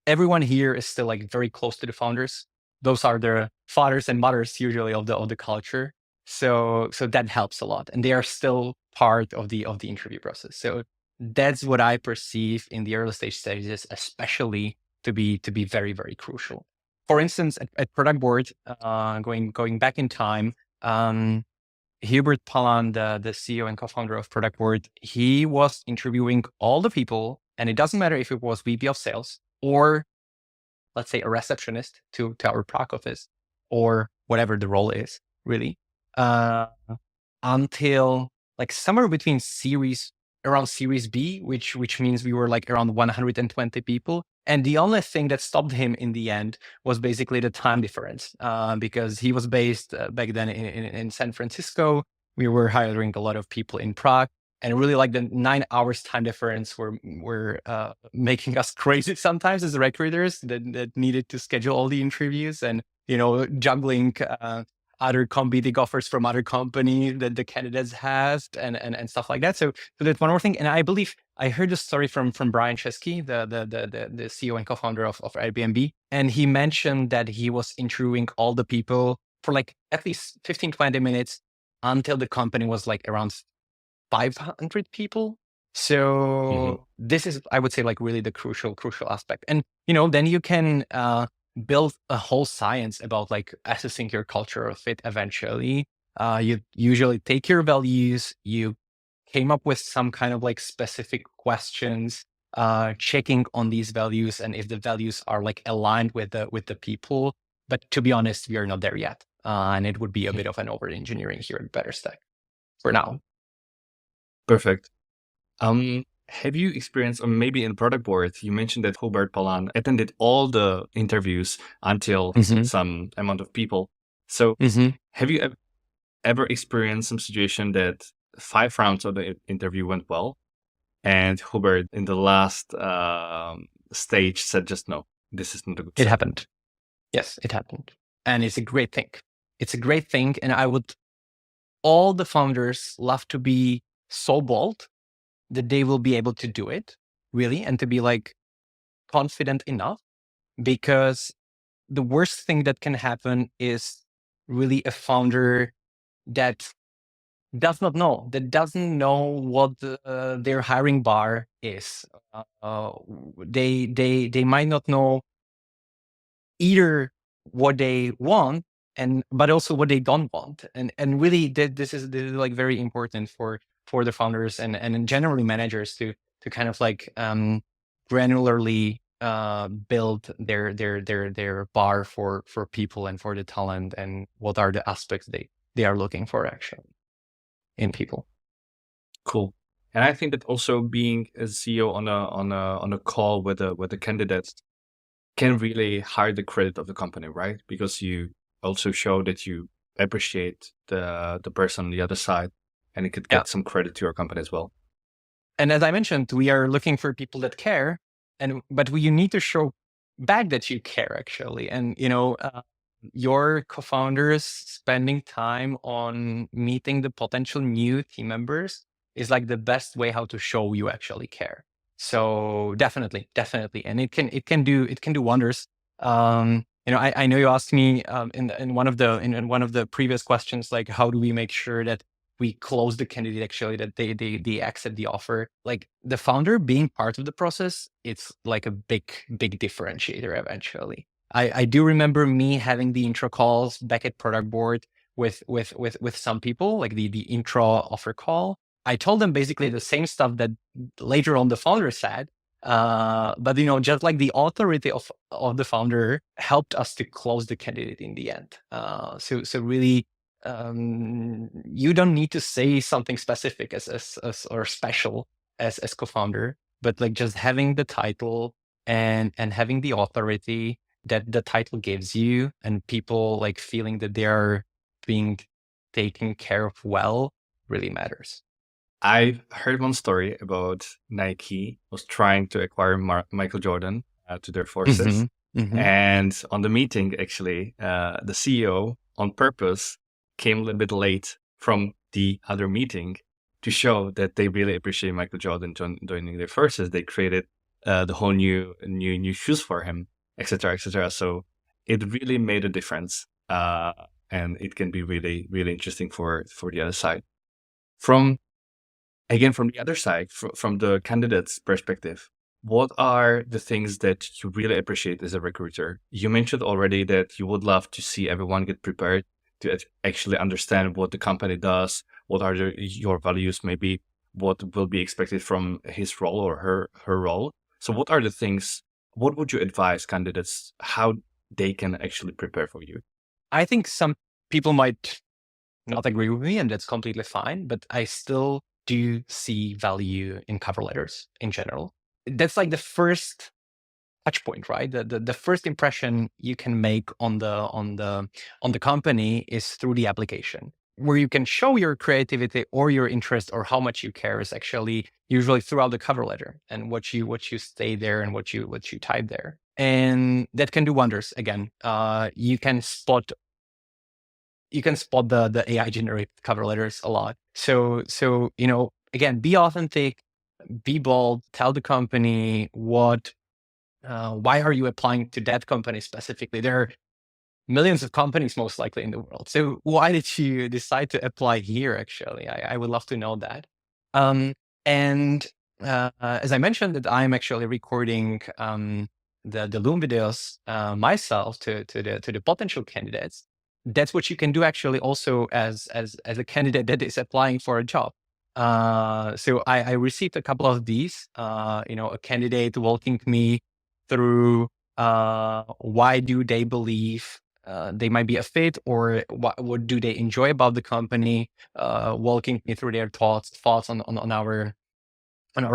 Everyone here is still like very close to the founders. Those are the fathers and mothers usually of the culture. So that helps a lot, and they are still part of the interview process. So that's what I perceive in the early stage stages, especially to be very, very crucial. For instance, at Productboard, going back in time, Hubert Palan, the CEO and co-founder of Productboard, he was interviewing all the people, and it doesn't matter if it was VP of sales or, let's say, a receptionist to our Prague office or whatever the role is, really, until like somewhere between around Series B, which means we were like around 120 people. And the only thing that stopped him in the end was basically the time difference, because he was based back then in San Francisco. We were hiring a lot of people in Prague, and really like the 9 hours time difference were making us crazy sometimes as recruiters that needed to schedule all the interviews and, juggling other competing offers from other companies that the candidates have and stuff like that. So that's one more thing. And I believe I heard a story from Brian Chesky, the CEO and co-founder of Airbnb. And he mentioned that he was interviewing all the people for like at least 15, 20 minutes until the company was like around 500 people. So this is, I would say, like really the crucial aspect. And, then you can build a whole science about like assessing your cultural fit eventually. You usually take your values, you came up with some kind of like specific questions checking on these values and if the values are like aligned with the people. But to be honest, we are not there yet. And it would be a bit of an over engineering here at BetterStack for now. Perfect. Have you experienced, or maybe in Productboard, you mentioned that Hubert Palan attended all the interviews until some amount of people. So have you ever experienced some situation that 5 rounds of the interview went well, and Hubert in the last stage said just no, this is not a good It fit? happened. Yes, it happened. And it's a great thing. It's a great thing. And all the founders love to be so bold that they will be able to do it, really, and to be like confident enough, because the worst thing that can happen is really a founder that doesn't know what their hiring bar is. They might not know either what they want but also what they don't want, and really this is like very important for the founders and generally managers to kind of like granularly build their bar for people and for the talent, and what are the aspects they are looking for actually in people. Cool. And I think that also being a CEO on a call with the candidates can really hide the credit of the company, right? Because you also show that you appreciate the person on the other side, and it could get some credit to your company as well. And as I mentioned, we are looking for people that care, but you need to show back that you care actually. And your co-founders spending time on meeting the potential new team members is like the best way how to show you actually care. So definitely, and it can do wonders. I know you asked me in one of the previous questions, like how do we make sure that we close the candidate actually, that they accept the offer. Like the founder being part of the process, it's like a big differentiator eventually. I do remember me having the intro calls back at Productboard with some people, like the intro offer call. I told them basically the same stuff that later on the founder said, but just like the authority of the founder helped us to close the candidate in the end. So really, you don't need to say something specific as or special as co-founder, but like just having the title and having the authority that the title gives you, and people like feeling that they are being taken care of well, really matters. I've heard one story about Nike was trying to acquire Michael Jordan to their forces. And on the meeting, actually, the CEO on purpose came a little bit late from the other meeting to show that they really appreciate Michael Jordan joining their forces. They created the whole new shoes for him, etc., etc. So it really made a difference, and it can be really, really interesting for the other side. From the other side, from the candidate's perspective, what are the things that you really appreciate as a recruiter? You mentioned already that you would love to see everyone get prepared to actually understand what the company does, what are your values, maybe what will be expected from his role or her role. So what are the things, what would you advise candidates, how they can actually prepare for you? I think some people might not agree with me, and that's completely fine, but I still do see value in cover letters in general. That's like the first touch point, right? The first impression you can make on the company is through the application. Where you can show your creativity or your interest or how much you care is actually usually throughout the cover letter, and what you stay there and what you type there. And that can do wonders. Again, you can spot the AI generated cover letters a lot. So again, be authentic, be bold, tell the company why are you applying to that company specifically? There are millions of companies most likely in the world. So why did you decide to apply here actually? I would love to know that. And as I mentioned, that I'm actually recording the Loom videos myself to the potential candidates. That's what you can do actually also as a candidate that is applying for a job. So I received a couple of these, a candidate walking me through why do they believe they might be a fit, or what do they enjoy about the company, walking me through their thoughts on our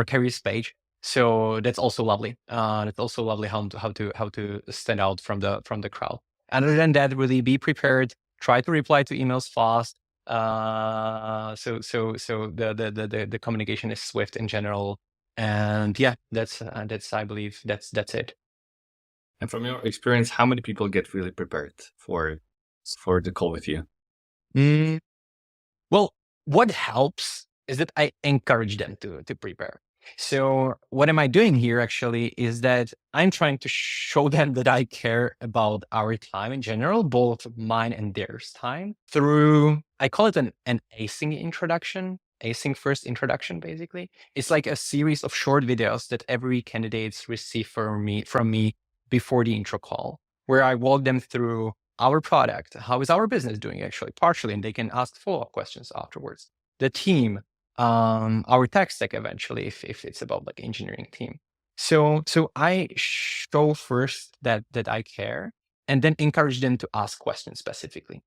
careers page. So that's also lovely. That's also lovely how to stand out from the crowd. Other than that, really be prepared. Try to reply to emails fast. So the communication is swift in general. And yeah, that's I believe that's it. And from your experience, how many people get really prepared for the call with you? Well, what helps is that I encourage them to prepare. So what am I doing here actually is that I'm trying to show them that I care about our time in general, both mine and theirs time, through, I call it an async introduction, async first introduction, basically. It's like a series of short videos that every candidates receive from me before the intro call, where I walk them through our product, how is our business doing actually, partially, and they can ask follow-up questions afterwards. The team, our tech stack eventually, if it's about like engineering team. So I show first that I care, and then encourage them to ask questions specifically.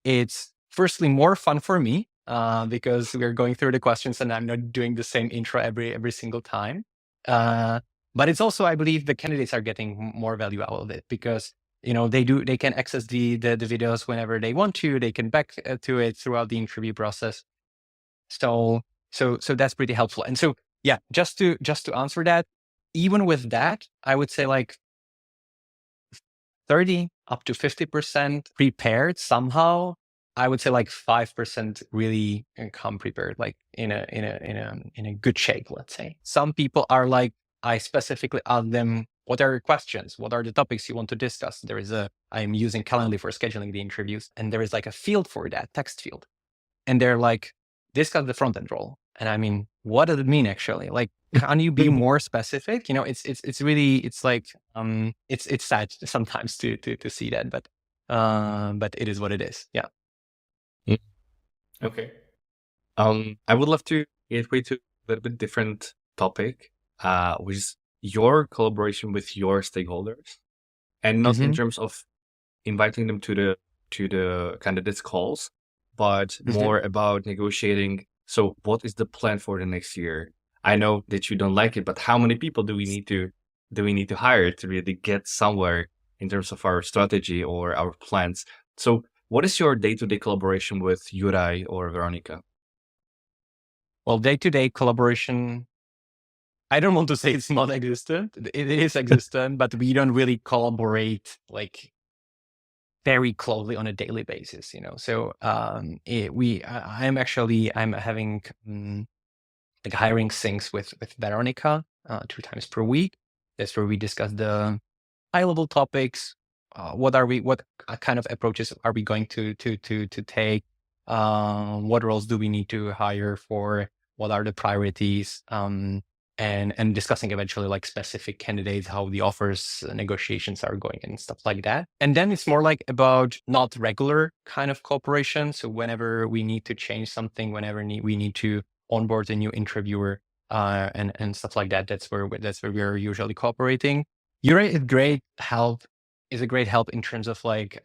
It's firstly more fun for me because we're going through the questions and I'm not doing the same intro every single time. But it's also, I believe, the candidates are getting more value out of it because they can access the videos whenever they want to. They can back to it throughout the interview process. So that's pretty helpful. And so, yeah, just to answer that, even with that, I would say like 30 up to 50% prepared somehow. I would say like 5% really come prepared, like in a good shape, let's say. Some people are like, I specifically ask them, what are your questions? What are the topics you want to discuss? I'm using Calendly for scheduling the interviews, and there is like a field for that, text field. And they're like, discuss the front-end role. And I mean, what does it mean actually? Like, can you be more specific? It's really, it's like, it's sad sometimes to see that, but it is what it is. Yeah. Okay. I would love to get way to a little bit different topic, which is your collaboration with your stakeholders, and not in terms of inviting them to the candidates calls, but more about negotiating. So what is the plan for the next year? I know that you don't like it, but how many people do we need to hire to really get somewhere in terms of our strategy or our plans? So what is your day-to-day collaboration with Juraj or Veronica? Well, day-to-day collaboration, I don't want to say it's not existent. It is existent, but we don't really collaborate like very closely on a daily basis, So I'm having like hiring syncs with Veronica 2 times per week. That's where we discuss the high-level topics. What kind of approaches are we going to take? What roles do we need to hire for? What are the priorities? And discussing eventually like specific candidates, how the offers negotiations are going and stuff like that. And then it's more like about not regular kind of cooperation. So whenever we need to change something, whenever we need to onboard a new interviewer and stuff like that, that's where we are usually cooperating. Juraj is a great help in terms of like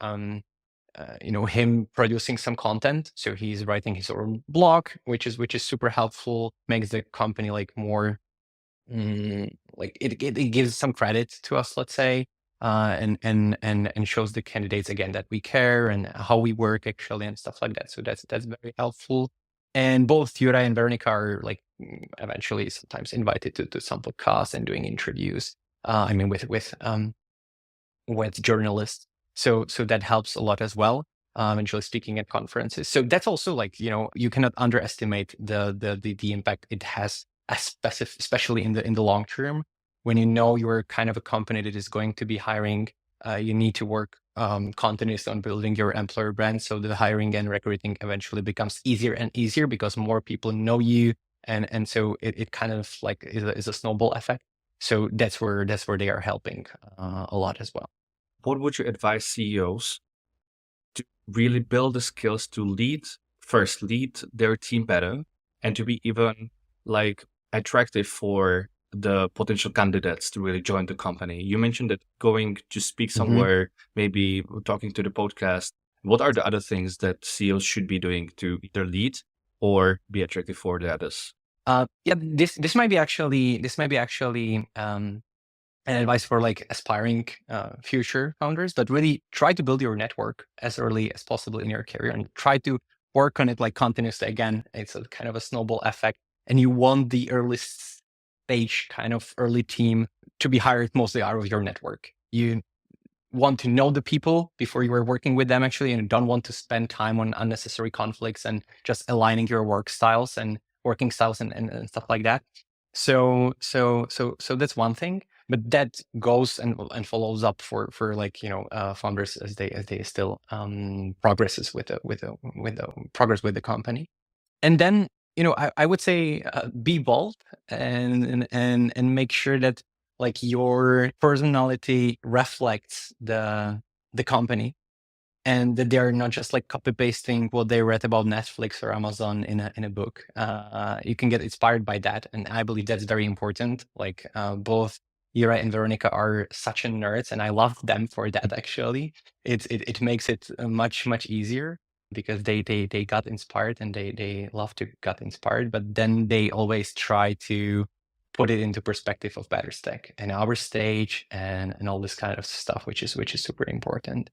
him producing some content. So he's writing his own blog, which is super helpful, makes the company like more like it gives some credit to us, let's say, and shows the candidates again that we care and how we work actually and stuff like that. So that's very helpful. And both Juraj and Veronica are like eventually sometimes invited to some podcasts and doing interviews. I mean with journalists. So that helps a lot as well. Eventually speaking at conferences. So that's also like, you cannot underestimate the impact it has, especially in the long term. When you're kind of a company that is going to be hiring, you need to work continuously on building your employer brand. So the hiring and recruiting eventually becomes easier and easier because more people know you. And so it kind of like is a snowball effect. So that's where they are helping a lot as well. What would you advise CEOs to really build the skills to lead their team better and to be even like attractive for the potential candidates to really join the company? You mentioned that going to speak somewhere, maybe talking to the podcast. What are the other things that CEOs should be doing to either lead or be attractive for the others? This might be actually an advice for like aspiring future founders, but really try to build your network as early as possible in your career and try to work on it like continuously. Again, it's a kind of a snowball effect, and you want the early stage kind of early team to be hired mostly out of your network. You want to know the people before you are working with them actually, and don't want to spend time on unnecessary conflicts and just aligning your work styles and working styles and stuff like that. So that's one thing, but that goes and follows up for like founders as they still progresses with the progress with the company. And then I would say be bold and make sure that like your personality reflects the company, and that they're not just like copy pasting what they read about Netflix or Amazon in a book. You can get inspired by that, and I believe that's very important. Like both Ira and Veronica are such a nerds, and I love them for that. Actually, it makes it much easier because they got inspired and they love to get inspired, but then they always try to put it into perspective of BetterStack and our stage and all this kind of stuff, which is super important.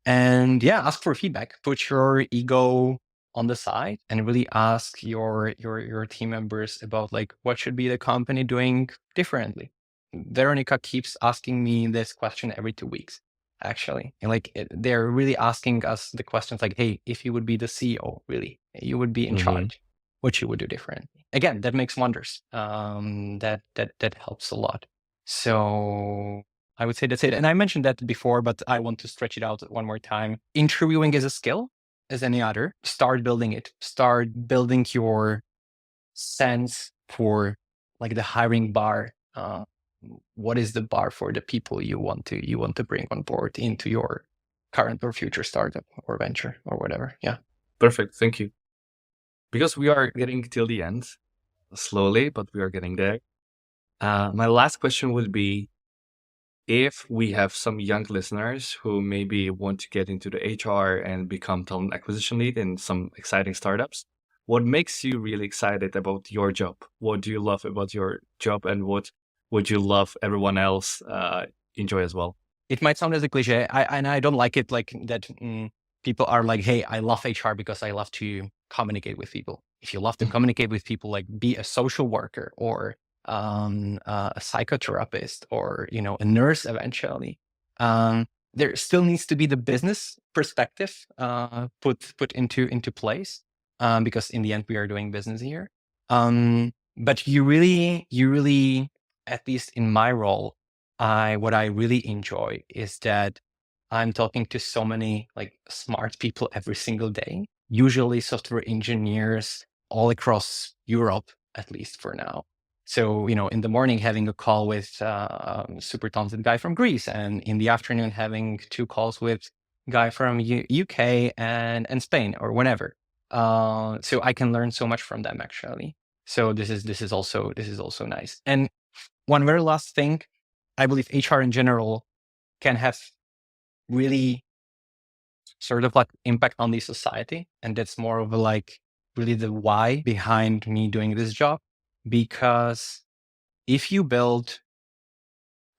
And yeah, ask for feedback. Put your ego on the side and really ask your team members about like what should be the company doing differently. Veronica keeps asking me this question every 2 weeks, actually. And like they're really asking us the questions like, hey, if you would be the CEO, really, you would be in charge, what you would do differently. Again, that makes wonders. That helps a lot. So I would say that's it. And I mentioned that before, but I want to stretch it out one more time. Interviewing is a skill as any other. Start building it. Start building your sense for like the hiring bar. What is the bar for the people you want to bring on board into your current or future startup or venture or whatever? Yeah. Perfect. Thank you. Because we are getting till the end, slowly, but we are getting there. My last question would be, if we have some young listeners who maybe want to get into the HR and become talent acquisition lead in some exciting startups, what makes you really excited about your job? What do you love about your job, and what would you love everyone else enjoy as well? It might sound as a cliche, and I don't like it like that. People are like, hey, I love HR because I love to communicate with people. If you love to communicate with people, like be a social worker or a psychotherapist or a nurse eventually. There still needs to be the business perspective put into place because in the end we are doing business here. But you really, at least in my role, what I really enjoy is that I'm talking to so many like smart people every single day, usually software engineers all across Europe, at least for now. So, in the morning having a call with super talented guy from Greece, and in the afternoon having 2 calls with guy from UK and Spain or whenever. So I can learn so much from them actually. So this is also nice. And one very last thing, I believe HR in general can have really sort of like impact on the society, and that's more of a like really the why behind me doing this job. Because if you build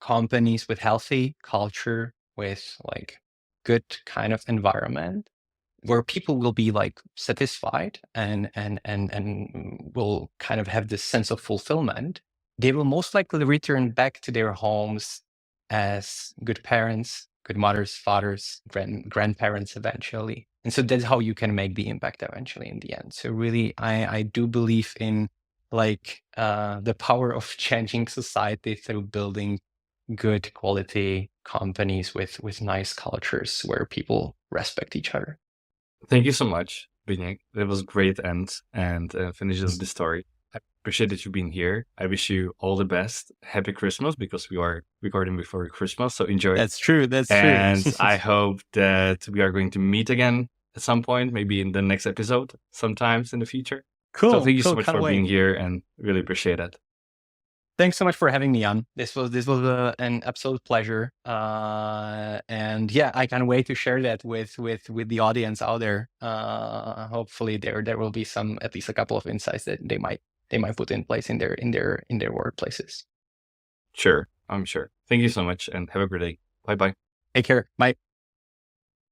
companies with healthy culture, with like good kind of environment where people will be like satisfied and will kind of have this sense of fulfillment, they will most likely return back to their homes as good parents, good mothers, fathers, grandparents eventually. And so that's how you can make the impact eventually in the end. So really, I do believe in like the power of changing society through building good quality companies with nice cultures where people respect each other. Thank you so much, Zbyněk. It was great end and finishes the story. I appreciate that you've been here. I wish you all the best. Happy Christmas, because we are recording before Christmas, so enjoy. That's true. And I hope that we are going to meet again at some point, maybe in the next episode, sometimes in the future. Cool. So thank you so cool. much Can't for wait. being here, and really appreciate it. Thanks so much for having me on. This was an absolute pleasure. And yeah, I can't wait to share that with the audience out there. Hopefully there will be some, at least a couple of insights that they might put in place in their workplaces. Sure, I'm sure. Thank you so much, and have a great day. Bye bye. Take care. Bye.